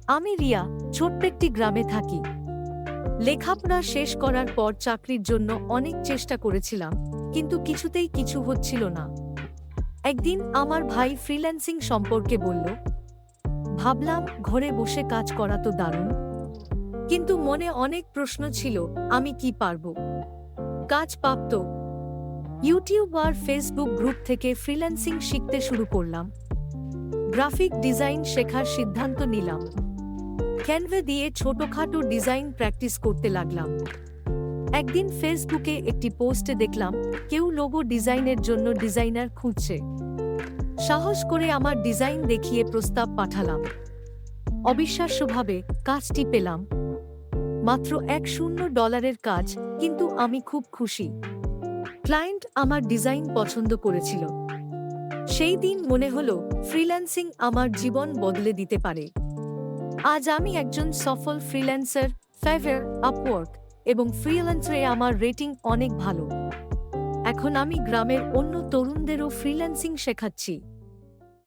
আমি রিয়া, ছোট্ট একটি গ্রামে থাকি। লেখাপড়া শেষ করার পর চাকরির জন্য অনেক চেষ্টা করেছিলাম, কিন্তু কিছুতেই কিছু হচ্ছিল না। একদিন আমার ভাই ফ্রিল্যান্সিং সম্পর্কে বলল। ভাবলাম, ঘরে বসে কাজ করা তো দারুণ। কিন্তু মনে অনেক প্রশ্ন ছিল, আমি কি পারবো? কাজ পাবত? ইউটিউব আর ফেসবুক গ্রুপ থেকে ফ্রিল্যান্সিং শিখতে শুরু করলাম। গ্রাফিক ডিজাইন শেখার সিদ্ধান্ত নিলাম। ক্যানভা দিয়ে ছোটখাটো ডিজাইন প্র্যাকটিস করতে লাগলাম। একদিন ফেসবুকে একটি পোস্টে দেখলাম, কেউ লোগো ডিজাইনের জন্য ডিজাইনার খুঁজছে। সাহস করে আমার ডিজাইন দেখিয়ে প্রস্তাব পাঠালাম। অবিশ্বাস্যভাবে কাজটি পেলাম। মাত্র $100 কাজ, কিন্তু আমি খুব খুশি। ক্লায়েন্ট আমার ডিজাইন পছন্দ করেছিল। সেই দিন মনে হলো, ফ্রিল্যান্সিং আমার জীবন বদলে দিতে পারে। আজ আমি একজন সফল ফ্রিল্যান্সার। ফাইভার, আপওয়ার্ক এবং ফ্রিল্যান্সারে আমার রেটিং অনেক ভালো। এখন আমি গ্রামের অন্য তরুণদেরও ফ্রিল্যান্সিং শেখাচ্ছি।